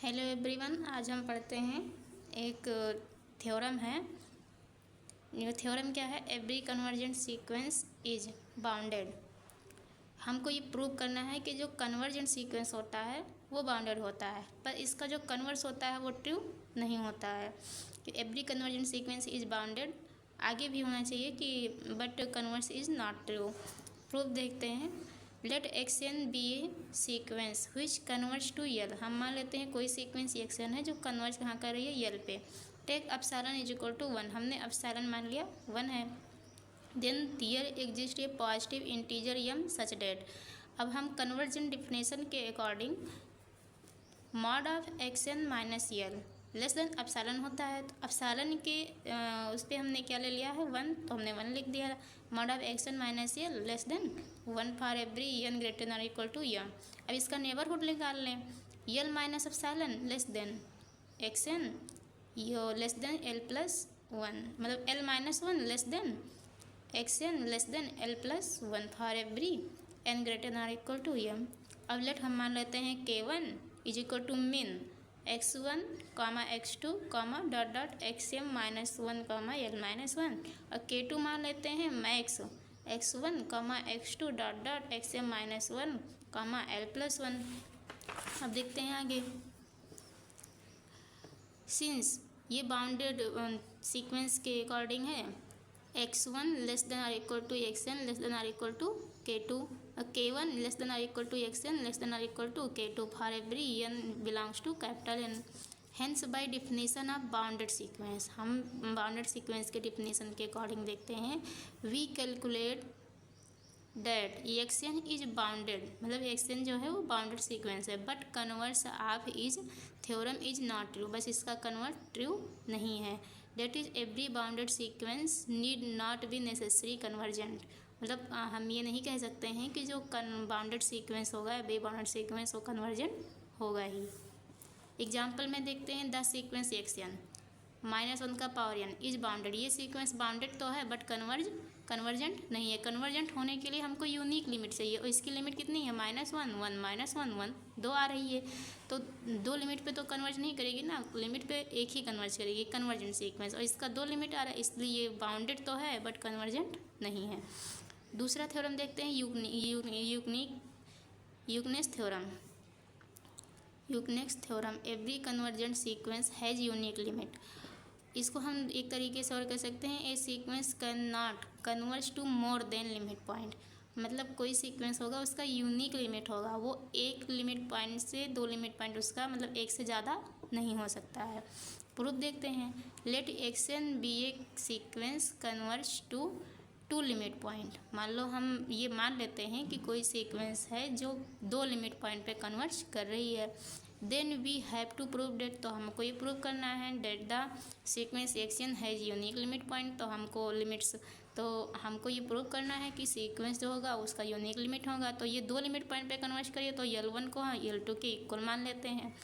Hello everyone, आज हम पढ़ते हैं एक थ्योरम है। ये थ्योरम क्या है? Every convergent sequence is bounded. हमको ये प्रूव करना है कि जो कन्वर्जेंट सीक्वेंस होता है वो बाउंडेड होता है, पर इसका जो कन्वर्स होता है वो ट्रू नहीं होता है। कि every convergent sequence is bounded आगे भी होना चाहिए कि but converse is not true. Proof देखते हैं। Let x n be a sequence which converse to l. हम मान लेते हैं कोई सीक्वेंस एक्स एन है जो कन्वर्स कहाँ कर रही है? यल पे। Take epsilon is equal to 1। हमने अपसालन मान लिया 1 है। Then there exist a positive integer m such that. अब हम कन्वर्जेंट डिफिनेशन के according mod of x n minus l less than epsilon होता है, तो अपसालन के उस पर हमने क्या ले लिया है? 1, तो हमने 1 लिख दिया। Mod of x n minus l less than 1 for every n greater than और इक्वल टू यम। अब इसका नेबरहुड निकाल लें। L minus epsilon less than x n यो लेस देन एल प्लस 1, मतलब l minus 1 less than x n less than l plus 1 for every n greater than और equal to m. अब let हम मान लेते हैं k1 is equal to min x1 comma x2 comma dot dot xm minus 1 comma L minus 1, और k2 मान लेते हैं max x1 comma x2 dot dot xm minus 1 comma L plus 1। अब देखते हैं आगे। सिंस ये बाउंडेड सीक्वेंस के अकॉर्डिंग है, x1 लेस देन और equal to xn less than और equal to k2, k1 less than और equal to xn less than और equal to k2 for every n belongs to capital N। Hence by definition of bounded sequence, हम bounded sequence के definition के according देखते हैं। We calculate that x n is bounded, मतलब x n जो है वो बाउंडेड सीक्वेंस है, but converse of is theorem is not true. बस इसका कन्वर्ट ट्रू नहीं है। That is every bounded sequence need not be necessary convergent, मतलब हम ये नहीं कह सकते हैं कि जो बाउंडेड सीक्वेंस होगा बे बाउंडेड सीक्वेंस वो कन्वर्जेंट होगा ही। एग्जाम्पल में देखते हैं द सीक्वेंस एक्सएन -1 का पावर n इज बाउंडेड। ये सीक्वेंस बाउंडेड तो है बट कन्वर्जेंट नहीं है। कन्वर्जेंट होने के लिए हमको यूनिक लिमिट चाहिए, और इसकी लिमिट कितनी है? -1 1 -1 1 2 आ रही है, तो 2 लिमिट पे तो कन्वर्ज नहीं करेगी ना, लिमिट पे एक ही कन्वर्ज करेगी कन्वर्जेंट सीक्वेंस, और इसका 2 लिमिट आ रहा है, इसलिए ये बाउंडेड तो है बट कन्वर्जेंट नहीं है। दूसरा थ्योरम देखते हैं uniqueness theorem. Every convergent sequence has unique limit. इसको हम एक तरीके से और कह सकते हैं, a sequence can not converge to more than limit point. मतलब कोई सीक्वेंस होगा उसका यूनिक लिमिट होगा, वो एक लिमिट पॉइंट से 2 लिमिट पॉइंट उसका मतलब एक से ज़्यादा नहीं हो सकता है। प्रूफ देखते हैं। Let x n be a sequence converge to 2 limit point. मान लो हम ये मान लेते हैं कि कोई सीक्वेंस है जो 2 लिमिट पॉइंट पे कन्वर्ज कर रही है। Then we have to prove that, तो हमको ये प्रूव करना है that the sequence x n has unique limit point. तो हमको लिमिट्स, तो हमको ये प्रूव करना है कि सीक्वेंस जो होगा उसका यूनिक लिमिट होगा। तो ये 2 लिमिट पॉइंट पे कन्वर्ज करिए, तो L1 को हम L2 के इक्वल मान लेते हैं।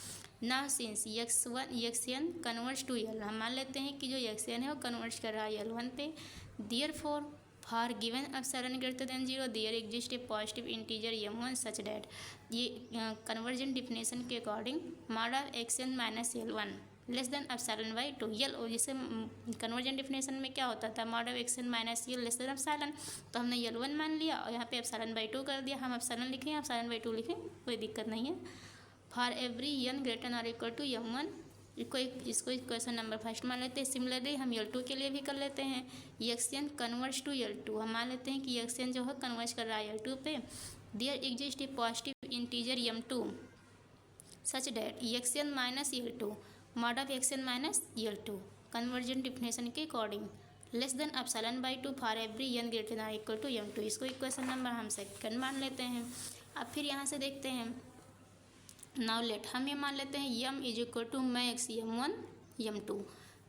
Now since x n converge to L, हम मान लेते हैं कि जो एक्सएन है वो कन्वर्ज कर रहा है L1 पे। Therefore for given epsilon greater than 0 there exist a positive integer m1 such that. ये कन्वर्जेंट डिफिनेशन के according mod of x n minus L1 less than epsilon by 2 l. जैसे कन्वर्जेंट डिफिनेशन में क्या होता था? Mod of x n minus l less than epsilon, तो हमने L1 मान लिया और यहाँ पे अपसालन बाई 2 कर दिया। हम अपसालन लिखें अपसालन बाई 2 लिखें, कोई दिक्कत नहीं है। फॉर एवरी n ग्रेटर और इक्वल टू m1, इसको क्वेश्चन नंबर फर्स्ट मान लेते हैं। सिमिलरली हम L2 के लिए भी कर लेते हैं। एक्सएन कन्वर्ज टू L2, हम मान लेते हैं कि एक्सएन जो है कन्वर्ज कर रहा है L2 पे। There exist a positive integer m2 such that x n minus L2 mod of x n minus L2 convergent definition के according less than epsilon by 2 for every n greater और इक्वल टू m2। इसको equation number हम second मान लेते हैं। अब फिर यहाँ से देखते हैं। नाउ लेट हम ये मान लेते हैं m is equal to max m1 m2।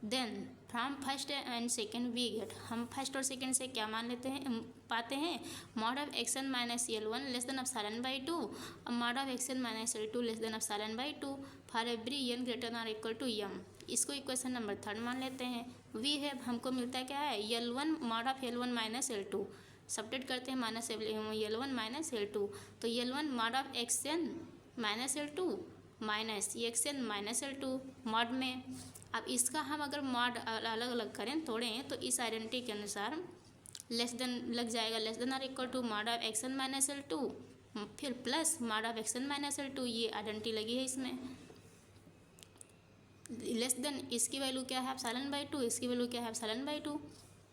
Then from first and second we get, हम फर्स्ट और सेकेंड से क्या मान लेते हैं पाते हैं? Mod of x n minus L1 less than epsilon by 2 और mod of x n minus L2 less than epsilon by 2 for every n greater और इक्वल टू m। इसको इक्वेशन नंबर थर्ड मान लेते हैं। वी है हमको मिलता है क्या है? L1 mod of L1 minus L2, subtract करते हैं माइनस L1 माइनस L2, तो L1 mod of x n minus L2 minus EXN minus L2 mod में। अब इसका हम अगर मॉड अलग अलग करें तोड़ें तो इस आइडेंटिटी के अनुसार लेस देन लग जाएगा, less than or equal to mod of XN minus L2 फिर plus mod of XN minus L2, ये आइडेंटिटी लगी है इसमें। लेस देन इसकी वैल्यू क्या है ε/2, इसकी वैल्यू क्या है ε/2,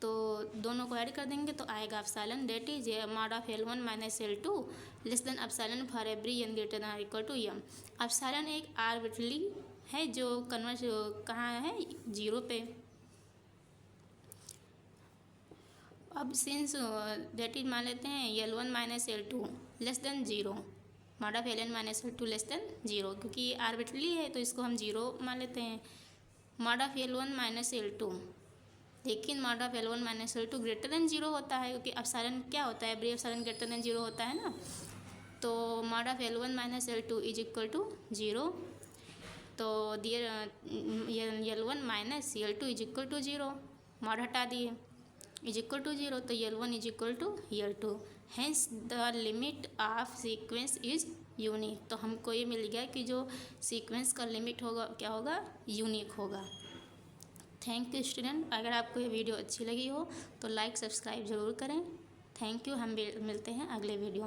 तो दोनों को ऐड कर देंगे तो आएगा epsilon, that is mod of L1 minus L2 less than epsilon for every n greater than equal to m। Epsilon एक आर्बिट्ररी है जो कन्वर्ट कहाँ है, 0 पे। अब सिंस दैट इज मान लेते हैं L1 minus L2 less then 0, mod of Ln minus L2 less then 0, क्योंकि ये आर्बिट्ररी है तो इसको हम 0 मान लेते हैं। Mod of L1 minus L2, लेकिन mod of L1 minus L2 greater than 0 होता है, क्योंकि एप्सिलॉन क्या होता है, एवरी एप्सिलॉन ग्रेटर देन 0 होता है ना। तो mod of L1 minus L2 is equal to 0, तो there L1 minus L2 is equal to 0, mod हटा दिए इज इक्वल टू 0, तो L1 is equal to L2, hence the limit of sequence is unique. तो हमको ये मिल गया कि जो सीक्वेंस का लिमिट होगा क्या होगा, यूनिक होगा। थैंक यू स्टूडेंट, अगर आपको ये वीडियो अच्छी लगी हो तो लाइक सब्सक्राइब ज़रूर करें। थैंक यू, हम मिलते हैं अगले वीडियो में।